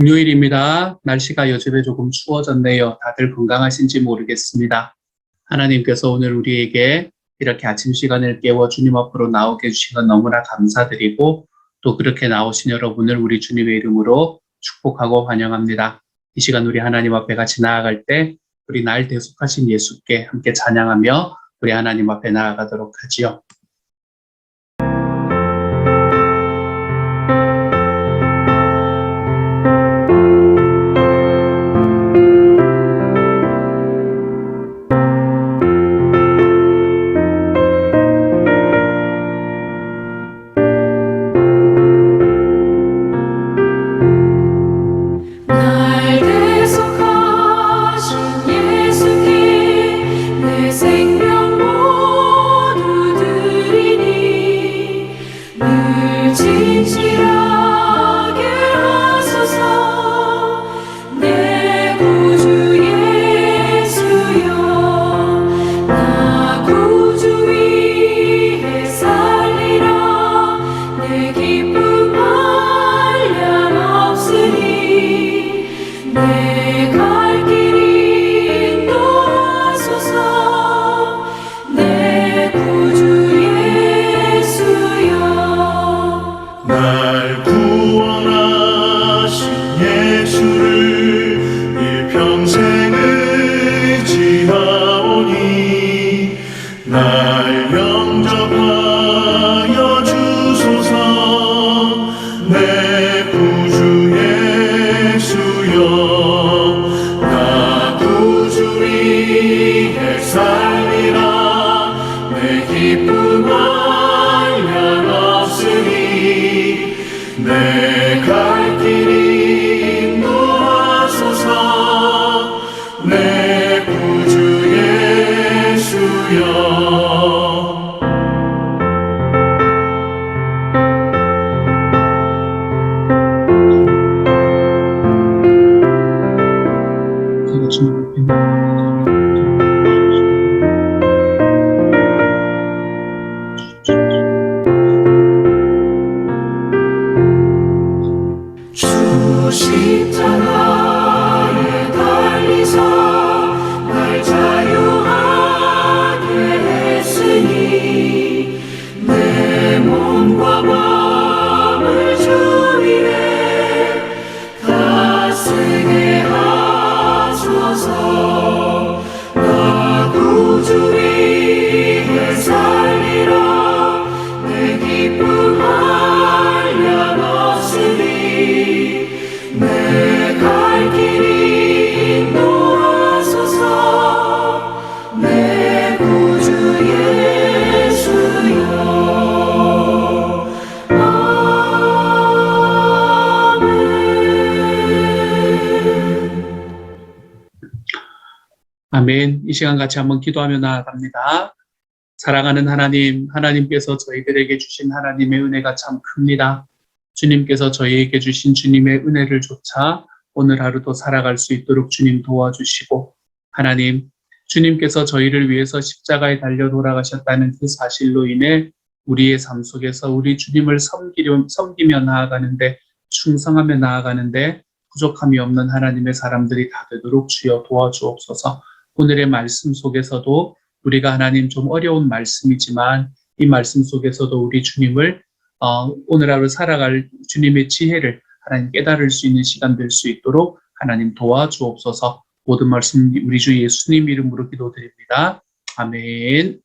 금요일입니다. 날씨가 요즘에 조금 추워졌네요. 다들 건강하신지 모르겠습니다. 하나님께서 오늘 우리에게 이렇게 아침 시간을 깨워 주님 앞으로 나오게 해주신 건 너무나 감사드리고 또 그렇게 나오신 여러분을 우리 주님의 이름으로 축복하고 환영합니다. 이 시간 우리 하나님 앞에 같이 나아갈 때 우리 날 대속하신 예수께 함께 찬양하며 우리 하나님 앞에 나아가도록 하지요. 아멘. 이 시간 같이 한번 기도하며 나아갑니다. 사랑하는 하나님, 하나님께서 저희들에게 주신 하나님의 은혜가 참 큽니다. 주님께서 저희에게 주신 주님의 은혜를 조차 오늘 하루도 살아갈 수 있도록 주님 도와주시고, 하나님, 주님께서 저희를 위해서 십자가에 달려 돌아가셨다는 그 사실로 인해 우리의 삶 속에서 우리 주님을 섬기며 나아가는데, 충성하며 나아가는데 부족함이 없는 하나님의 사람들이 다 되도록 주여 도와주옵소서. 오늘의 말씀 속에서도 우리가 하나님 좀 어려운 말씀이지만 이 말씀 속에서도 우리 주님을 오늘 하루 살아갈 주님의 지혜를 하나님 깨달을 수 있는 시간 될 수 있도록 하나님 도와주옵소서. 모든 말씀 우리 주 예수님 이름으로 기도드립니다. 아멘.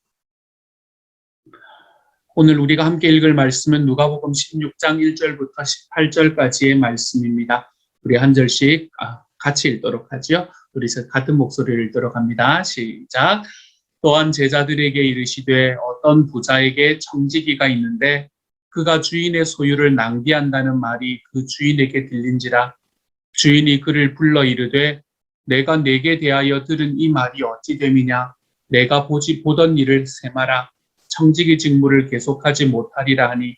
오늘 우리가 함께 읽을 말씀은 누가복음 16장 1절부터 18절까지의 말씀입니다. 우리 한 절씩 같이 읽도록 하죠. 우리서 같은 목소리를 읽도록 합니다. 시작. 또한 제자들에게 이르시되 어떤 부자에게 청지기가 있는데 그가 주인의 소유를 낭비한다는 말이 그 주인에게 들린지라. 주인이 그를 불러 이르되 내가 네게 대하여 들은 이 말이 어찌 됨이냐. 내가 보던 일을 세마라. 청지기 직무를 계속하지 못하리라 하니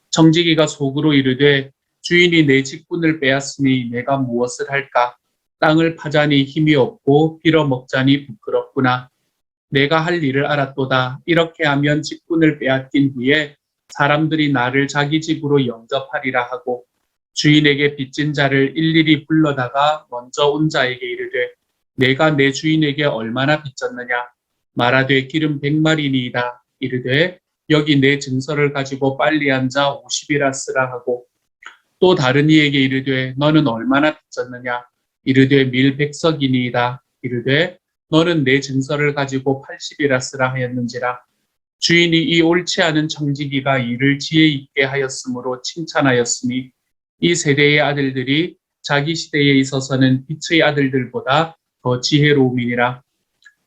청지기가 속으로 이르되 주인이 내 직분을 빼앗으니 내가 무엇을 할까. 땅을 파자니 힘이 없고 빌어먹자니 부끄럽구나. 내가 할 일을 알았도다. 이렇게 하면 직분을 빼앗긴 후에 사람들이 나를 자기 집으로 영접하리라 하고 주인에게 빚진 자를 일일이 불러다가 먼저 온 자에게 이르되 내가 내 주인에게 얼마나 빚졌느냐 말하되 기름 100마리니이다. 이르되 여기 내 증서를 가지고 빨리 앉아 50이라 쓰라 하고 또 다른 이에게 이르되 너는 얼마나 빚졌느냐 이르되 밀 100석이니이다. 이르되 너는 내 증서를 가지고 80이라 쓰라 하였는지라. 주인이 이 옳지 않은 청지기가 이를 지혜 있게 하였으므로 칭찬하였으니 이 세대의 아들들이 자기 시대에 있어서는 빛의 아들들보다 더 지혜로움이니라.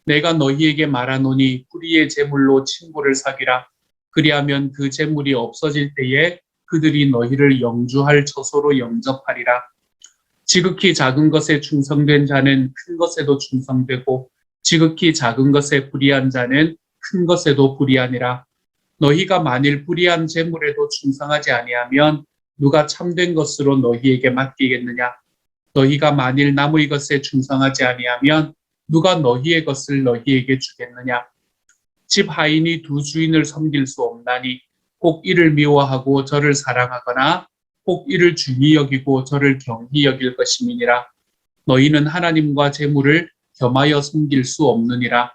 내가 너희에게 말하노니 불의의 재물로 친구를 사귀라. 그리하면 그 재물이 없어질 때에 그들이 너희를 영주할 처소로 영접하리라. 지극히 작은 것에 충성된 자는 큰 것에도 충성되고 지극히 작은 것에 불의한 자는 큰 것에도 불의하니라. 너희가 만일 불의한 재물에도 충성하지 아니하면 누가 참된 것으로 너희에게 맡기겠느냐? 너희가 만일 남의 것에 충성하지 아니하면 누가 너희의 것을 너희에게 주겠느냐? 집 하인이 두 주인을 섬길 수 없나니 혹 이를 미워하고 저를 사랑하거나 혹 이를 중히 여기고 저를 경히 여길 것임이니라. 너희는 하나님과 재물을 겸하여 섬길 수 없느니라.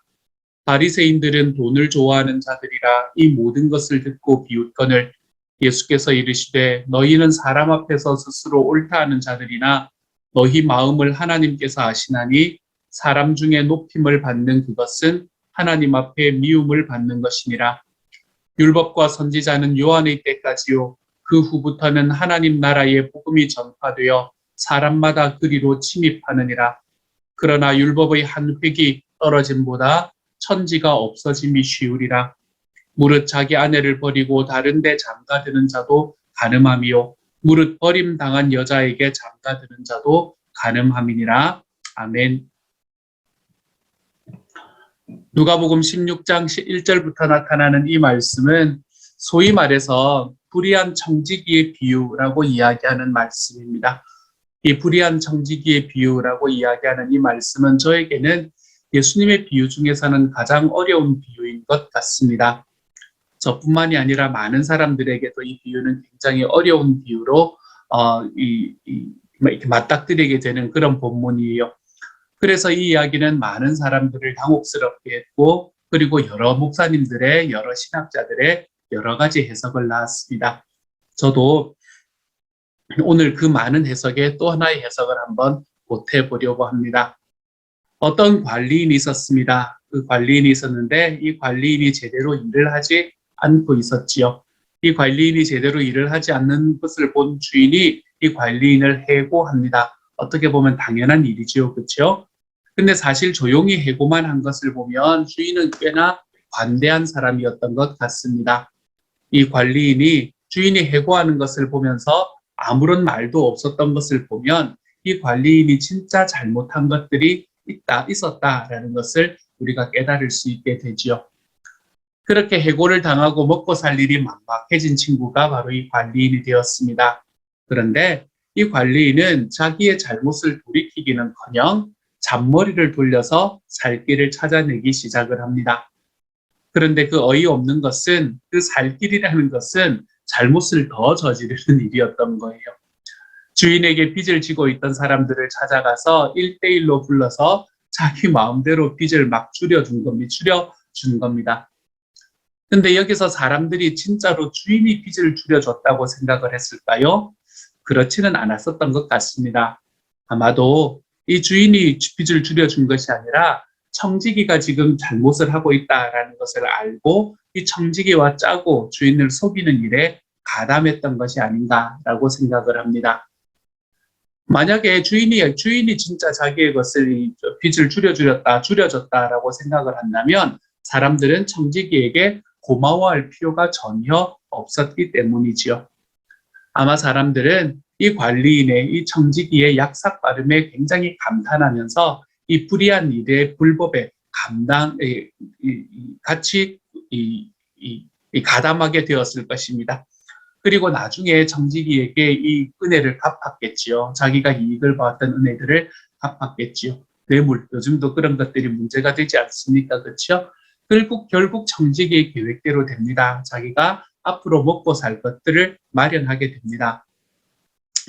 바리새인들은 돈을 좋아하는 자들이라 이 모든 것을 듣고 비웃거늘 예수께서 이르시되 너희는 사람 앞에서 스스로 옳다 하는 자들이나 너희 마음을 하나님께서 아시나니 사람 중에 높임을 받는 그것은 하나님 앞에 미움을 받는 것이니라. 율법과 선지자는 요한의 때까지요 그 후부터는 하나님 나라의 복음이 전파되어 사람마다 그리로 침입하느니라. 그러나 율법의 한 획이 떨어짐보다 천지가 없어짐이 쉬우리라. 무릇 자기 아내를 버리고 다른 데 장가드는 자도 간음함이요 무릇 버림당한 여자에게 장가드는 자도 간음함이니라. 아멘. 누가복음 16장 1절부터 나타나는 이 말씀은 소위 말해서 불의한 청지기의 비유라고 이야기하는 말씀입니다. 이 불의한 청지기의 비유라고 이야기하는 이 말씀은 저에게는 예수님의 비유 중에서는 가장 어려운 비유인 것 같습니다. 저뿐만이 아니라 많은 사람들에게도 이 비유는 굉장히 어려운 비유로 이렇게 맞닥뜨리게 되는 그런 본문이에요. 그래서 이 이야기는 많은 사람들을 당혹스럽게 했고 그리고 여러 목사님들의 여러 신학자들의 여러 가지 해석을 낳았습니다. 저도 오늘 그 많은 해석에 또 하나의 해석을 한번 보태보려고 합니다. 어떤 관리인이 있었습니다. 그 관리인이 있었는데 이 관리인이 제대로 일을 하지 않고 있었지요. 이 관리인이 제대로 일을 하지 않는 것을 본 주인이 이 관리인을 해고합니다. 어떻게 보면 당연한 일이지요. 그렇죠? 근데 사실 조용히 해고만 한 것을 보면 주인은 꽤나 관대한 사람이었던 것 같습니다. 이 관리인이 주인이 해고하는 것을 보면서 아무런 말도 없었던 것을 보면 이 관리인이 진짜 잘못한 것들이 있었다라는 것을 우리가 깨달을 수 있게 되지요. 그렇게 해고를 당하고 먹고 살 일이 막막해진 친구가 바로 이 관리인이 되었습니다. 그런데 이 관리인은 자기의 잘못을 돌이키기는커녕 잔머리를 돌려서 살 길을 찾아내기 시작을 합니다. 그런데 그 어이없는 것은 그 살 길이라는 것은 잘못을 더 저지르는 일이었던 거예요. 주인에게 빚을 지고 있던 사람들을 찾아가서 1대1로 불러서 자기 마음대로 빚을 막 줄여준 겁니다. 근데 여기서 사람들이 진짜로 주인이 빚을 줄여줬다고 생각을 했을까요? 그렇지는 않았었던 것 같습니다. 아마도 이 주인이 빚을 줄여준 것이 아니라 청지기가 지금 잘못을 하고 있다라는 것을 알고 이 청지기와 짜고 주인을 속이는 일에 가담했던 것이 아닌가라고 생각을 합니다. 만약에 주인이 진짜 자기의 것을 빚을 줄여줬다라고 생각을 한다면 사람들은 청지기에게 고마워할 필요가 전혀 없었기 때문이지요. 아마 사람들은 이 관리인의 이 청지기의 약삭 발음에 굉장히 감탄하면서 이 불의한 일의 불법에 같이 가담하게 되었을 것입니다. 그리고 나중에 청지기에게 이 은혜를 갚았겠지요. 자기가 이익을 받았던 은혜들을 갚았겠지요. 뇌물, 요즘도 그런 것들이 문제가 되지 않습니까? 그렇죠? 결국 청지기의 계획대로 됩니다. 자기가 앞으로 먹고 살 것들을 마련하게 됩니다.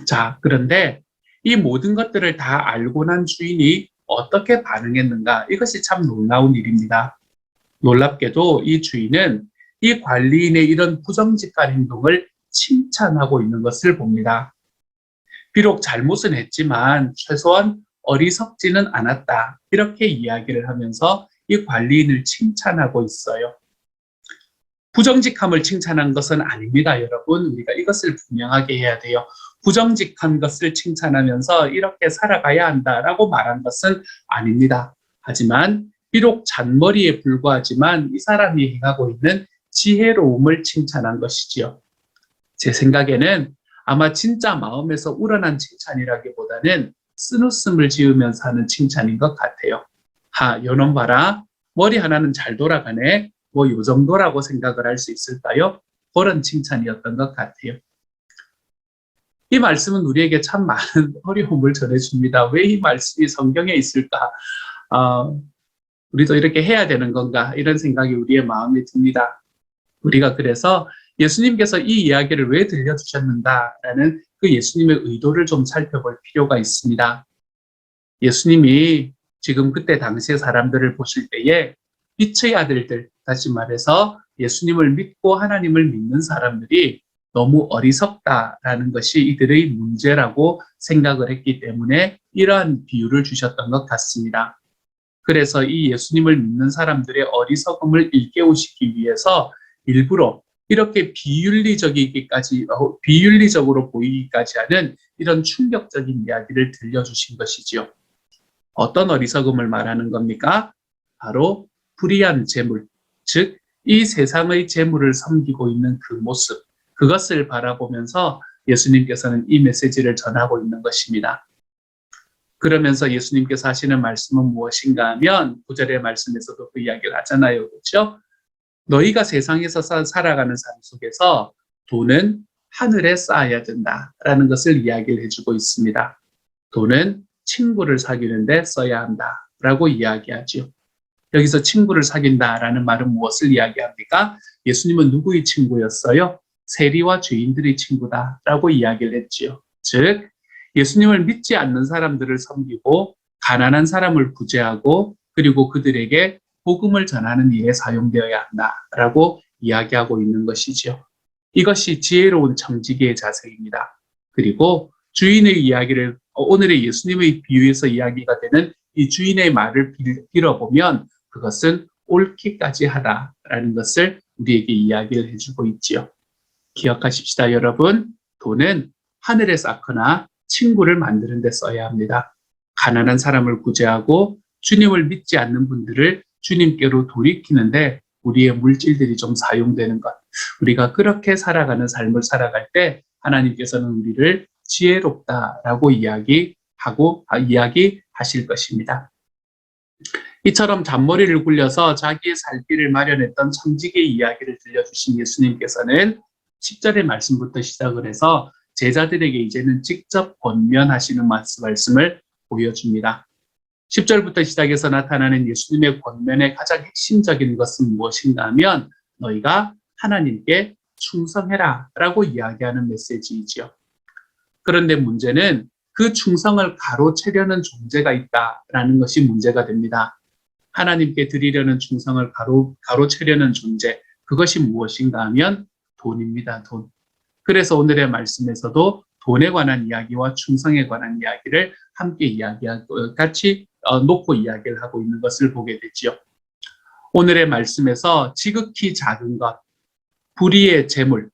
자, 그런데 이 모든 것들을 다 알고 난 주인이 어떻게 반응했는가? 이것이 참 놀라운 일입니다. 놀랍게도 이 주인은 이 관리인의 이런 부정직한 행동을 칭찬하고 있는 것을 봅니다. 비록 잘못은 했지만 최소한 어리석지는 않았다. 이렇게 이야기를 하면서 이 관리인을 칭찬하고 있어요. 부정직함을 칭찬한 것은 아닙니다, 여러분. 우리가 이것을 분명하게 해야 돼요. 부정직한 것을 칭찬하면서 이렇게 살아가야 한다라고 말한 것은 아닙니다. 하지만 비록 잔머리에 불과하지만 이 사람이 행하고 있는 지혜로움을 칭찬한 것이지요. 제 생각에는 아마 진짜 마음에서 우러난 칭찬이라기보다는 쓴웃음을 지으면서 하는 칭찬인 것 같아요. 요놈 봐라. 머리 하나는 잘 돌아가네. 뭐 요 정도라고 생각을 할 수 있을까요? 그런 칭찬이었던 것 같아요. 이 말씀은 우리에게 참 많은 어려움을 전해줍니다. 왜 이 말씀이 성경에 있을까? 우리도 이렇게 해야 되는 건가? 이런 생각이 우리의 마음에 듭니다. 우리가 그래서 예수님께서 이 이야기를 왜 들려주셨는가라는 그 예수님의 의도를 좀 살펴볼 필요가 있습니다. 예수님이 지금 그때 당시의 사람들을 보실 때에 빛의 아들들, 다시 말해서 예수님을 믿고 하나님을 믿는 사람들이 너무 어리석다라는 것이 이들의 문제라고 생각을 했기 때문에 이러한 비유를 주셨던 것 같습니다. 그래서 이 예수님을 믿는 사람들의 어리석음을 일깨우시기 위해서 일부러 이렇게 비윤리적으로 보이기까지 하는 이런 충격적인 이야기를 들려주신 것이지요. 어떤 어리석음을 말하는 겁니까? 바로 불의한 재물, 즉 이 세상의 재물을 섬기고 있는 그 모습, 그것을 바라보면서 예수님께서는 이 메시지를 전하고 있는 것입니다. 그러면서 예수님께서 하시는 말씀은 무엇인가 하면 9절의 말씀에서도 그 이야기를 하잖아요. 그렇죠? 너희가 세상에서 살아가는 삶 속에서 돈은 하늘에 쌓아야 된다라는 것을 이야기를 해주고 있습니다. 돈은 친구를 사귀는 데 써야 한다라고 이야기하죠. 여기서 친구를 사귄다라는 말은 무엇을 이야기합니까? 예수님은 누구의 친구였어요? 세리와 죄인들의 친구다라고 이야기를 했지요. 즉 예수님을 믿지 않는 사람들을 섬기고 가난한 사람을 구제하고 그리고 그들에게 복음을 전하는 일에 사용되어야 한다라고 이야기하고 있는 것이죠. 이것이 지혜로운 청지기의 자세입니다. 그리고 주인의 이야기를 오늘의 예수님의 비유에서 이야기가 되는 이 주인의 말을 빌어보면 그것은 옳기까지 하다라는 것을 우리에게 이야기를 해주고 있지요. 기억하십시다, 여러분. 돈은 하늘에 쌓거나 친구를 만드는 데 써야 합니다. 가난한 사람을 구제하고 주님을 믿지 않는 분들을 주님께로 돌이키는데 우리의 물질들이 좀 사용되는 것. 우리가 그렇게 살아가는 삶을 살아갈 때 하나님께서는 우리를 지혜롭다라고 이야기하실 것입니다. 이처럼 잔머리를 굴려서 자기의 살 길을 마련했던 청지기의 이야기를 들려주신 예수님께서는 10절의 말씀부터 시작을 해서 제자들에게 이제는 직접 권면하시는 말씀을 보여줍니다. 10절부터 시작해서 나타나는 예수님의 권면의 가장 핵심적인 것은 무엇인가 하면 너희가 하나님께 충성해라 라고 이야기하는 메시지이지요. 그런데 문제는 그 충성을 가로채려는 존재가 있다라는 것이 문제가 됩니다. 하나님께 드리려는 충성을 가로채려는 존재, 그것이 무엇인가 하면 돈입니다. 돈. 그래서 오늘의 말씀에서도 돈에 관한 이야기와 충성에 관한 이야기를 함께 같이 놓고 이야기를 하고 있는 것을 보게 되지요. 오늘의 말씀에서 지극히 작은 것, 불의의 재물.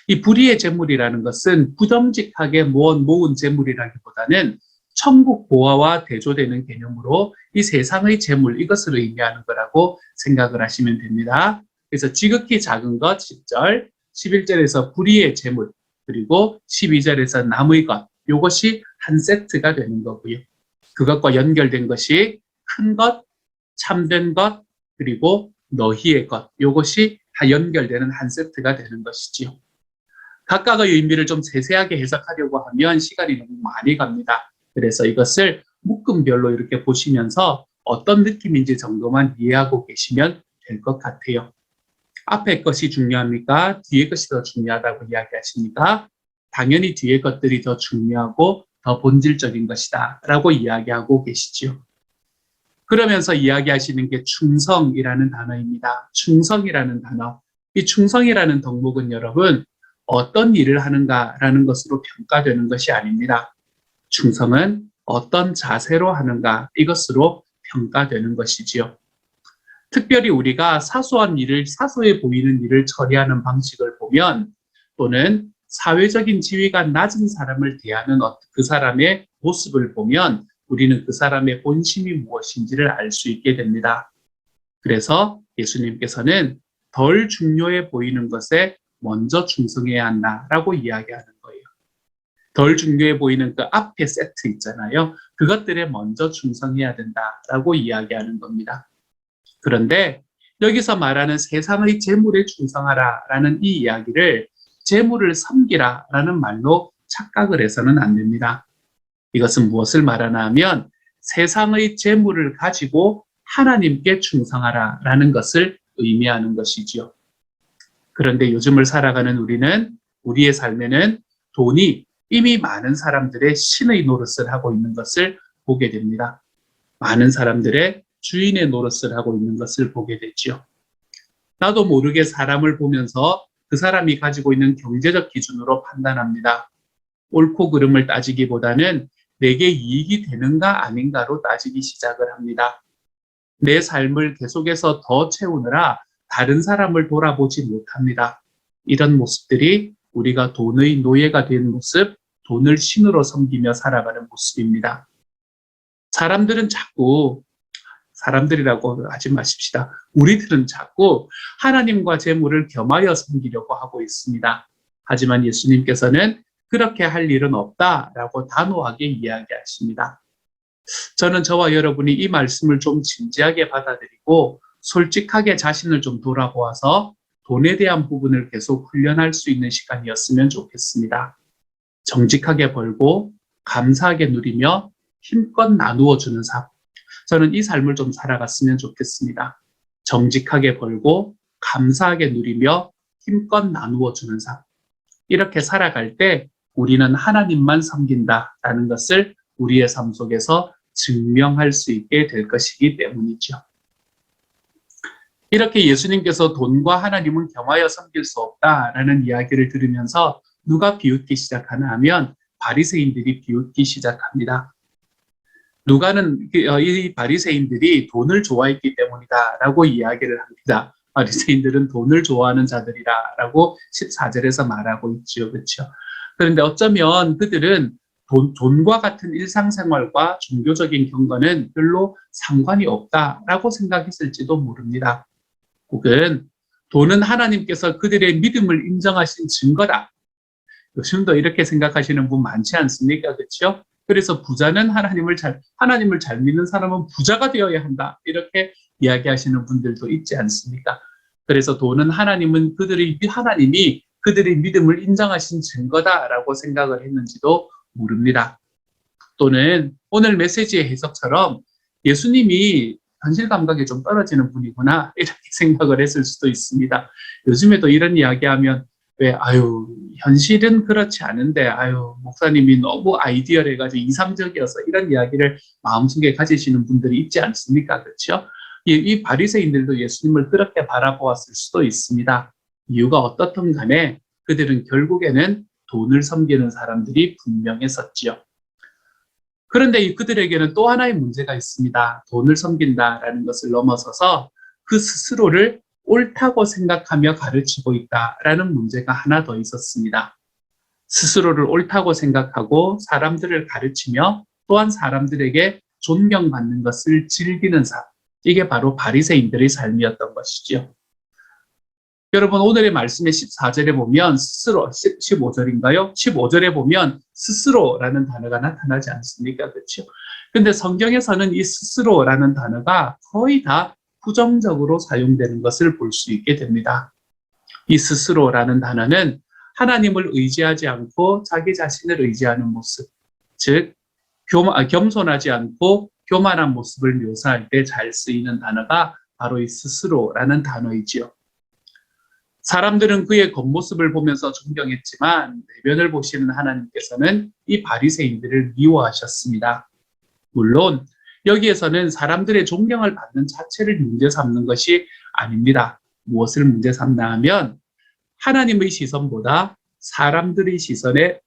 이 불의의 재물이라는 것은 부정직하게 모은 재물이라기보다는 천국 보화와 대조되는 개념으로 이 세상의 재물, 이것을 의미하는 거라고 생각을 하시면 됩니다. 그래서 지극히 작은 것 10절, 11절에서 불의의 재물, 그리고 12절에서 남의 것, 이것이 한 세트가 되는 거고요. 그것과 연결된 것이 큰 것, 참된 것, 그리고 너희의 것, 이것이 다 연결되는 한 세트가 되는 것이지요. 각각의 의미를 좀 세세하게 해석하려고 하면 시간이 너무 많이 갑니다. 그래서 이것을 묶음별로 이렇게 보시면서 어떤 느낌인지 정도만 이해하고 계시면 될 것 같아요. 앞에 것이 중요합니까? 뒤에 것이 더 중요하다고 이야기하십니까? 당연히 뒤에 것들이 더 중요하고 더 본질적인 것이다 라고 이야기하고 계시지요. 그러면서 이야기하시는 게 충성이라는 단어입니다. 충성이라는 단어. 이 충성이라는 덕목은 여러분 어떤 일을 하는가라는 것으로 평가되는 것이 아닙니다. 충성은 어떤 자세로 하는가 이것으로 평가되는 것이지요. 특별히 우리가 사소한 일을, 사소해 보이는 일을 처리하는 방식을 보면 또는 사회적인 지위가 낮은 사람을 대하는 그 사람의 모습을 보면 우리는 그 사람의 본심이 무엇인지를 알 수 있게 됩니다. 그래서 예수님께서는 덜 중요해 보이는 것에 먼저 충성해야 한다라고 이야기하는 거예요. 덜 중요해 보이는 그 앞에 세트 있잖아요. 그것들에 먼저 충성해야 된다라고 이야기하는 겁니다. 그런데 여기서 말하는 세상의 재물에 충성하라라는 이 이야기를 재물을 섬기라라는 말로 착각을 해서는 안 됩니다. 이것은 무엇을 말하나 하면 세상의 재물을 가지고 하나님께 충성하라라는 것을 의미하는 것이지요. 그런데 요즘을 살아가는 우리는 우리의 삶에는 돈이 이미 많은 사람들의 신의 노릇을 하고 있는 것을 보게 됩니다. 많은 사람들의 주인의 노릇을 하고 있는 것을 보게 되지요. 나도 모르게 사람을 보면서 그 사람이 가지고 있는 경제적 기준으로 판단합니다. 옳고 그름을 따지기보다는 내게 이익이 되는가 아닌가로 따지기 시작을 합니다. 내 삶을 계속해서 더 채우느라 다른 사람을 돌아보지 못합니다. 이런 모습들이 우리가 돈의 노예가 된 모습, 돈을 신으로 섬기며 살아가는 모습입니다. 사람들이라고 하지 마십시다. 우리들은 자꾸 하나님과 재물을 겸하여 섬기려고 하고 있습니다. 하지만 예수님께서는 그렇게 할 일은 없다라고 단호하게 이야기하십니다. 저는 저와 여러분이 이 말씀을 좀 진지하게 받아들이고 솔직하게 자신을 좀 돌아보아서 돈에 대한 부분을 계속 훈련할 수 있는 시간이었으면 좋겠습니다. 정직하게 벌고 감사하게 누리며 힘껏 나누어 주는 삶. 저는 이 삶을 좀 살아갔으면 좋겠습니다. 정직하게 벌고 감사하게 누리며 힘껏 나누어 주는 삶. 이렇게 살아갈 때 우리는 하나님만 섬긴다라는 것을 우리의 삶 속에서 증명할 수 있게 될 것이기 때문이죠. 이렇게 예수님께서 돈과 하나님은 겸하여 섬길 수 없다라는 이야기를 들으면서 누가 비웃기 시작하나 하면 바리새인들이 비웃기 시작합니다. 이 바리새인들이 돈을 좋아했기 때문이다라고 이야기를 합니다. 바리새인들은 돈을 좋아하는 자들이라고 14절에서 말하고 있죠. 그렇죠? 그런데 어쩌면 그들은 돈과 같은 일상생활과 종교적인 경건은 별로 상관이 없다라고 생각했을지도 모릅니다. 혹은 돈은 하나님께서 그들의 믿음을 인정하신 증거다. 요즘도 이렇게 생각하시는 분 많지 않습니까? 그렇죠? 그래서 부자는 하나님을 잘 믿는 사람은 부자가 되어야 한다. 이렇게 이야기하시는 분들도 있지 않습니까? 그래서 돈은 하나님이 그들의 믿음을 인정하신 증거다라고 생각을 했는지도 모릅니다. 또는 오늘 메시지의 해석처럼 예수님이 현실 감각이 좀 떨어지는 분이구나 이렇게 생각을 했을 수도 있습니다. 요즘에도 이런 이야기하면 현실은 그렇지 않은데 목사님이 너무 아이디얼해가지고 이상적이어서 이런 이야기를 마음속에 가지시는 분들이 있지 않습니까? 그렇죠? 이 바리새인들도 예수님을 그렇게 바라보았을 수도 있습니다. 이유가 어떻든 간에 그들은 결국에는 돈을 섬기는 사람들이 분명했었지요. 그런데 그들에게는 또 하나의 문제가 있습니다. 돈을 섬긴다라는 것을 넘어서서 그 스스로를 옳다고 생각하며 가르치고 있다라는 문제가 하나 더 있었습니다. 스스로를 옳다고 생각하고 사람들을 가르치며 또한 사람들에게 존경받는 것을 즐기는 삶. 이게 바로 바리새인들의 삶이었던 것이죠. 여러분 오늘의 말씀의 14절에 보면 15절인가요? 15절에 보면 스스로라는 단어가 나타나지 않습니까? 그렇죠? 근데 성경에서는 이 스스로라는 단어가 거의 다 부정적으로 사용되는 것을 볼 수 있게 됩니다. 이 스스로라는 단어는 하나님을 의지하지 않고 자기 자신을 의지하는 모습, 즉 겸손하지 않고 교만한 모습을 묘사할 때 잘 쓰이는 단어가 바로 이 스스로라는 단어이지요. 사람들은 그의 겉모습을 보면서 존경했지만 내면을 보시는 하나님께서는 이 바리새인들을 미워하셨습니다. 물론 여기에서는 사람들의 존경을 받는 자체를 문제 삼는 것이 아닙니다. 무엇을 문제 삼나 하면 하나님의 시선보다 사람들의 시선에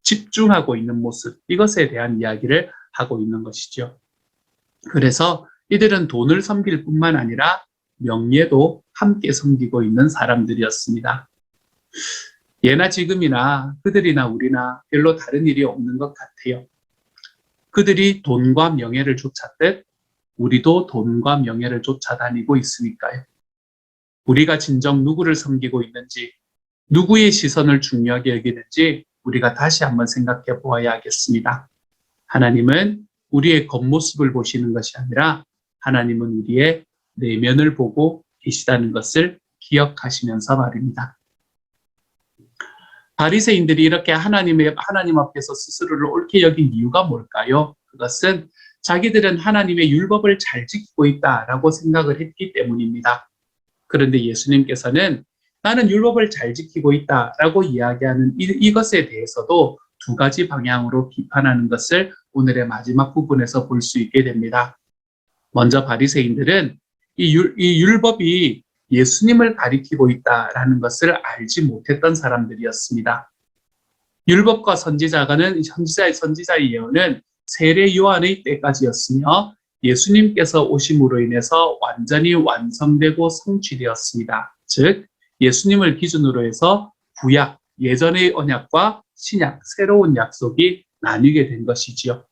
집중하고 있는 모습, 이것에 대한 이야기를 하고 있는 것이죠. 그래서 이들은 돈을 섬길 뿐만 아니라 명예도 함께 섬기고 있는 사람들이었습니다. 예나 지금이나 그들이나 우리나 별로 다른 일이 없는 것 같아요. 그들이 돈과 명예를 쫓았듯 우리도 돈과 명예를 쫓아다니고 있으니까요. 우리가 진정 누구를 섬기고 있는지, 누구의 시선을 중요하게 여기는지 우리가 다시 한번 생각해 보아야 하겠습니다. 하나님은 우리의 겉모습을 보시는 것이 아니라 하나님은 우리의 내면을 보고 계시다는 것을 기억하시면서 말입니다. 바리새인들이 이렇게 하나님 앞에서 스스로를 옳게 여긴 이유가 뭘까요? 그것은 자기들은 하나님의 율법을 잘 지키고 있다라고 생각을 했기 때문입니다. 그런데 예수님께서는 나는 율법을 잘 지키고 있다라고 이야기하는 이것에 대해서도 두 가지 방향으로 비판하는 것을 오늘의 마지막 부분에서 볼 수 있게 됩니다. 먼저 바리새인들은 이 율법이 예수님을 가리키고 있다라는 것을 알지 못했던 사람들이었습니다. 율법과 선지자의 예언은 세례 요한의 때까지였으며 예수님께서 오심으로 인해서 완전히 완성되고 성취되었습니다. 즉 예수님을 기준으로 해서 구약, 예전의 언약과 신약, 새로운 약속이 나뉘게 된 것이지요.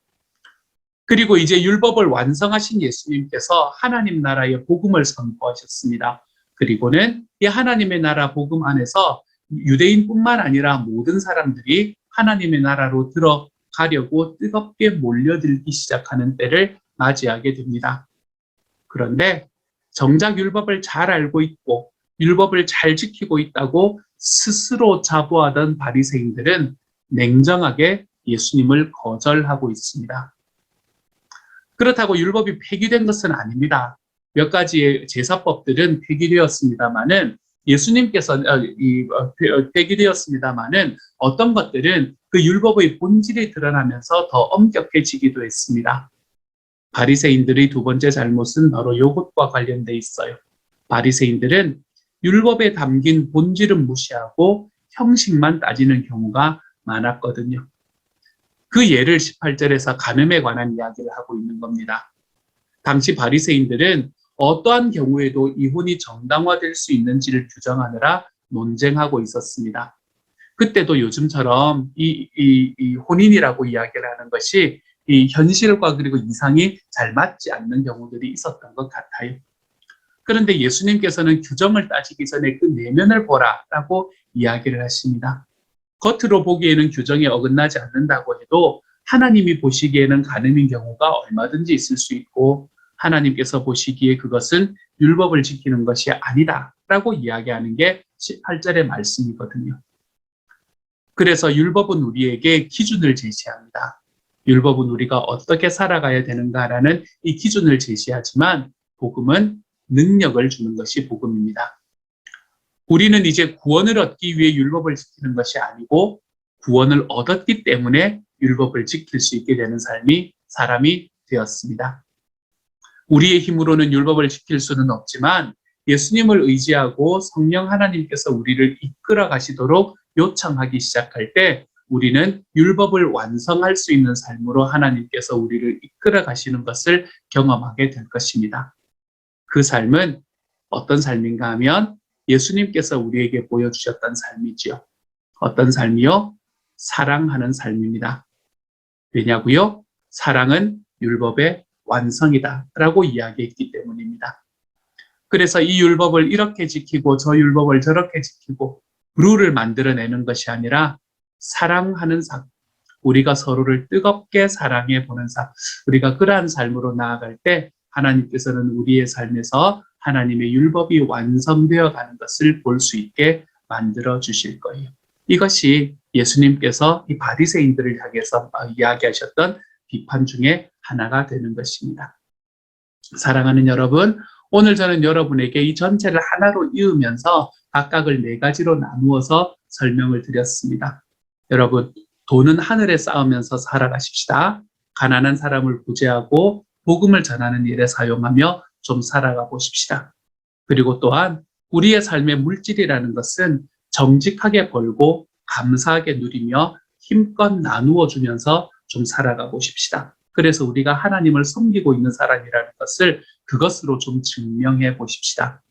그리고 이제 율법을 완성하신 예수님께서 하나님 나라의 복음을 선포하셨습니다. 그리고는 이 하나님의 나라 복음 안에서 유대인뿐만 아니라 모든 사람들이 하나님의 나라로 들어가려고 뜨겁게 몰려들기 시작하는 때를 맞이하게 됩니다. 그런데 정작 율법을 잘 알고 있고 율법을 잘 지키고 있다고 스스로 자부하던 바리새인들은 냉정하게 예수님을 거절하고 있습니다. 그렇다고 율법이 폐기된 것은 아닙니다. 몇 가지의 제사법들은 폐기되었습니다마는 폐기되었습니다마는 어떤 것들은 그 율법의 본질이 드러나면서 더 엄격해지기도 했습니다. 바리새인들의 두 번째 잘못은 바로 이것과 관련돼 있어요. 바리새인들은 율법에 담긴 본질은 무시하고 형식만 따지는 경우가 많았거든요. 그 예를 18절에서 간음에 관한 이야기를 하고 있는 겁니다. 당시 바리새인들은 어떠한 경우에도 이혼이 정당화될 수 있는지를 규정하느라 논쟁하고 있었습니다. 그때도 요즘처럼 이 혼인이라고 이야기를 하는 것이 이 현실과 그리고 이상이 잘 맞지 않는 경우들이 있었던 것 같아요. 그런데 예수님께서는 규정을 따지기 전에 그 내면을 보라라고 이야기를 하십니다. 겉으로 보기에는 규정에 어긋나지 않는다고 해도 하나님이 보시기에는 간음인 경우가 얼마든지 있을 수 있고 하나님께서 보시기에 그것은 율법을 지키는 것이 아니다라고 이야기하는 게 18절의 말씀이거든요. 그래서 율법은 우리에게 기준을 제시합니다. 율법은 우리가 어떻게 살아가야 되는가라는 이 기준을 제시하지만 복음은 능력을 주는 것이 복음입니다. 우리는 이제 구원을 얻기 위해 율법을 지키는 것이 아니고 구원을 얻었기 때문에 율법을 지킬 수 있게 되는 사람이 되었습니다. 우리의 힘으로는 율법을 지킬 수는 없지만 예수님을 의지하고 성령 하나님께서 우리를 이끌어 가시도록 요청하기 시작할 때 우리는 율법을 완성할 수 있는 삶으로 하나님께서 우리를 이끌어 가시는 것을 경험하게 될 것입니다. 그 삶은 어떤 삶인가 하면 예수님께서 우리에게 보여주셨던 삶이지요. 어떤 삶이요? 사랑하는 삶입니다. 왜냐고요? 사랑은 율법의 완성이다 라고 이야기했기 때문입니다. 그래서 이 율법을 이렇게 지키고 저 율법을 저렇게 지키고 룰을 만들어내는 것이 아니라 사랑하는 삶, 우리가 서로를 뜨겁게 사랑해 보는 삶, 우리가 그러한 삶으로 나아갈 때 하나님께서는 우리의 삶에서 하나님의 율법이 완성되어 가는 것을 볼 수 있게 만들어 주실 거예요. 이것이 예수님께서 이 바리새인들을 향해서 이야기하셨던 비판 중에 하나가 되는 것입니다. 사랑하는 여러분, 오늘 저는 여러분에게 이 전체를 하나로 이으면서 각각을 네 가지로 나누어서 설명을 드렸습니다. 여러분, 돈은 하늘에 쌓으면서 살아가십시다. 가난한 사람을 구제하고 복음을 전하는 일에 사용하며 좀 살아가 보십시다. 그리고 또한 우리의 삶의 물질이라는 것은 정직하게 벌고 감사하게 누리며 힘껏 나누어 주면서 좀 살아가 보십시다. 그래서 우리가 하나님을 섬기고 있는 사람이라는 것을 그것으로 좀 증명해 보십시다.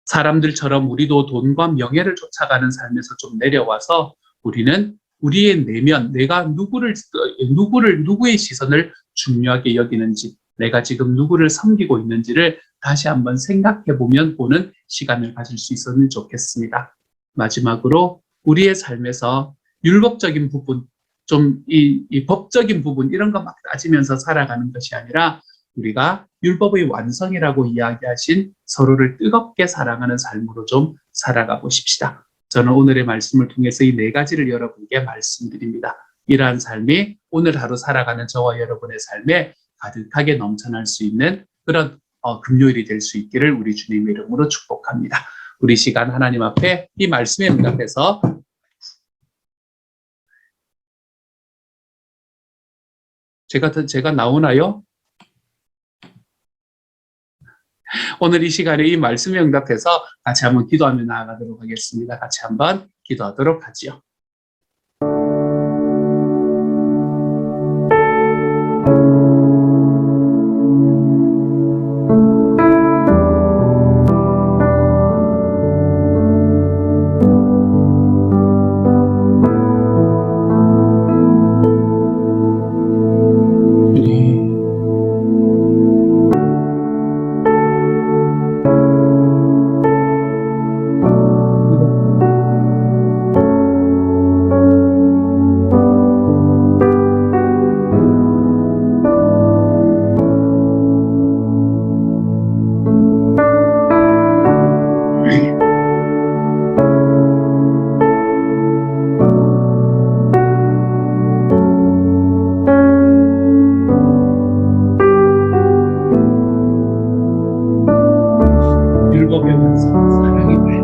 사람들처럼 우리도 돈과 명예를 쫓아가는 삶에서 좀 내려와서 우리는 우리의 내면, 내가 누구의 시선을 중요하게 여기는지, 내가 지금 누구를 섬기고 있는지를 다시 한번 생각해 보는 시간을 가질 수 있었으면 좋겠습니다. 마지막으로 우리의 삶에서 율법적인 부분, 이 법적인 부분, 이런 거 막 따지면서 살아가는 것이 아니라 우리가 율법의 완성이라고 이야기하신 서로를 뜨겁게 사랑하는 삶으로 좀 살아가 보십시다. 저는 오늘의 말씀을 통해서 이 네 가지를 여러분께 말씀드립니다. 이러한 삶이 오늘 하루 살아가는 저와 여러분의 삶에 가득하게 넘쳐날 수 있는 그런 금요일이 될 수 있기를 우리 주님의 이름으로 축복합니다. 우리 시간 하나님 앞에 이 말씀에 응답해서 제가 나오나요? 오늘 이 시간에 이 말씀에 응답해서 같이 한번 기도하며 나아가도록 하겠습니다. 같이 한번 기도하도록 하지요. 율법의 완성, 사랑이 돼.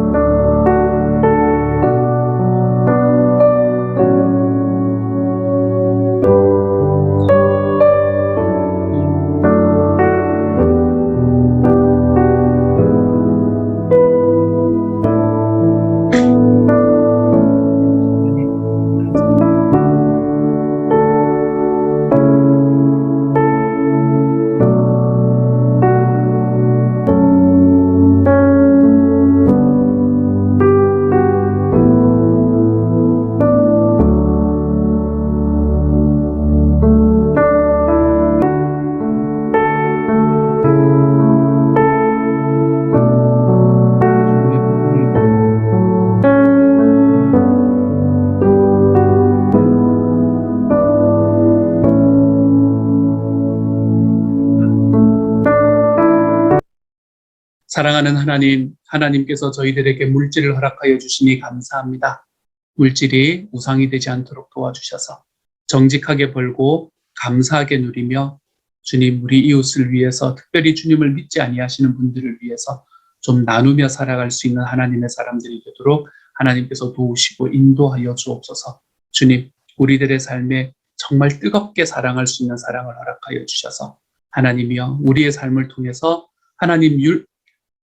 사랑하는 하나님, 하나님께서 저희들에게 물질을 허락하여 주시니 감사합니다. 물질이 우상이 되지 않도록 도와주셔서 정직하게 벌고 감사하게 누리며 주님, 우리 이웃을 위해서, 특별히 주님을 믿지 아니하시는 분들을 위해서 좀 나누며 살아갈 수 있는 하나님의 사람들이 되도록 하나님께서 도우시고 인도하여 주옵소서. 주님, 우리들의 삶에 정말 뜨겁게 사랑할 수 있는 사랑을 허락하여 주셔서 하나님이여, 우리의 삶을 통해서 하나님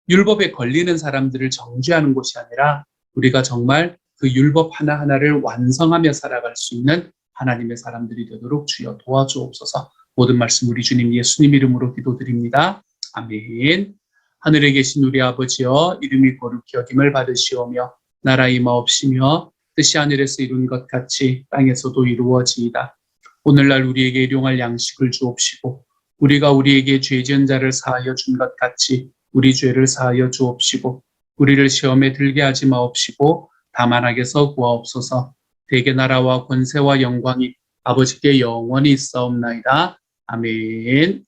율법에 걸리는 사람들을 정죄하는 것이 아니라 우리가 정말 그 율법 하나하나를 완성하며 살아갈 수 있는 하나님의 사람들이 되도록 주여 도와주옵소서. 모든 말씀 우리 주님 예수님 이름으로 기도드립니다. 아멘. 하늘에 계신 우리 아버지여, 이름이 거룩히 여김을 받으시오며 나라 임하옵시며 뜻이 하늘에서 이룬 것 같이 땅에서도 이루어지이다. 오늘날 우리에게 일용할 양식을 주옵시고 우리가 우리에게 죄 지은 자를 사하여 준 것 같이 우리 죄를 사하여 주옵시고 우리를 시험에 들게 하지 마옵시고 다만 악에서 구하옵소서. 대개 나라와 권세와 영광이 아버지께 영원히 있사옵나이다. 아멘.